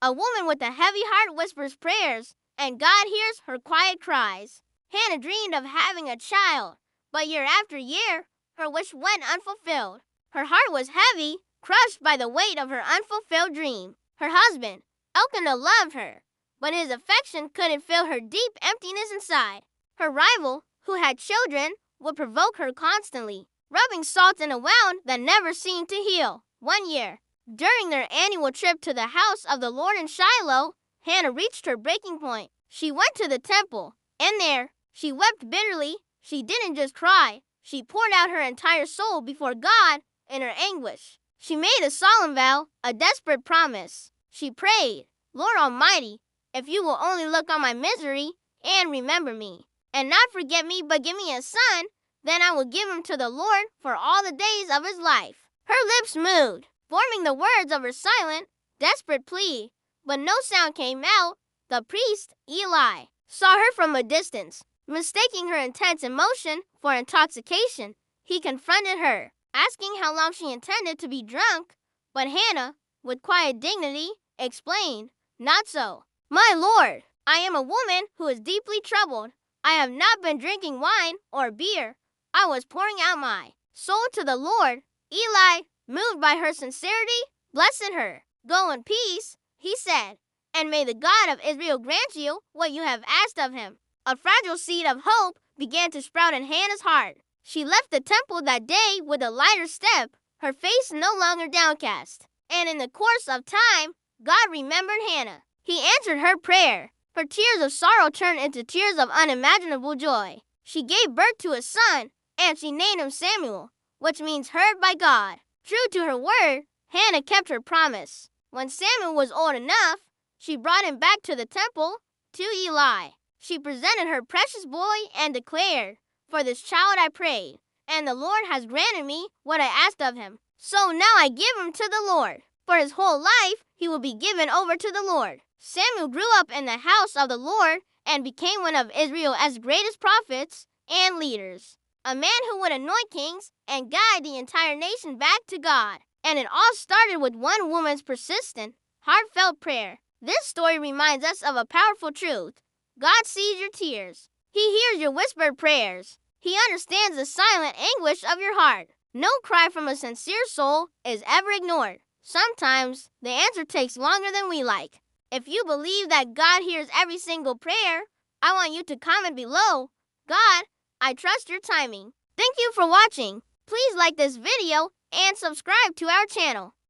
A woman with a heavy heart whispers prayers, and God hears her quiet cries. Hannah dreamed of having a child, but year after year, her wish went unfulfilled. Her heart was heavy, crushed by the weight of her unfulfilled dream. Her husband, Elkanah, loved her, but his affection couldn't fill her deep emptiness inside. Her rival, who had children, would provoke her constantly, rubbing salt in a wound that never seemed to heal. One year, during their annual trip to the house of the Lord in Shiloh, Hannah reached her breaking point. She went to the temple, and there, she wept bitterly. She didn't just cry. She poured out her entire soul before God in her anguish. She made a solemn vow, a desperate promise. She prayed, "Lord Almighty, if you will only look on my misery and remember me, and not forget me but give me a son, then I will give him to the Lord for all the days of his life." Her lips moved, forming the words of her silent, desperate plea, but no sound came out. The priest, Eli, saw her from a distance. Mistaking her intense emotion for intoxication, he confronted her, asking how long she intended to be drunk. But Hannah, with quiet dignity, explained, "Not so, my lord. I am a woman who is deeply troubled. I have not been drinking wine or beer. I was pouring out my soul to the Lord." Eli, moved by her sincerity, blessed her. "Go in peace," he said, "and may the God of Israel grant you what you have asked of him." A fragile seed of hope began to sprout in Hannah's heart. She left the temple that day with a lighter step, her face no longer downcast. And in the course of time, God remembered Hannah. He answered her prayer. Her tears of sorrow turned into tears of unimaginable joy. She gave birth to a son, and she named him Samuel, which means heard by God. True to her word, Hannah kept her promise. When Samuel was old enough, she brought him back to the temple, to Eli. She presented her precious boy and declared, "For this child I prayed, and the Lord has granted me what I asked of him. So now I give him to the Lord. For his whole life he will be given over to the Lord." Samuel grew up in the house of the Lord and became one of Israel's greatest prophets and leaders. A man who would anoint kings and guide the entire nation back to God. And it all started with one woman's persistent, heartfelt prayer. This story reminds us of a powerful truth. God sees your tears. He hears your whispered prayers. He understands the silent anguish of your heart. No cry from a sincere soul is ever ignored. Sometimes the answer takes longer than we like. If you believe that God hears every single prayer, I want you to comment below, "God, I trust your timing." Thank you for watching. Please like this video and subscribe to our channel.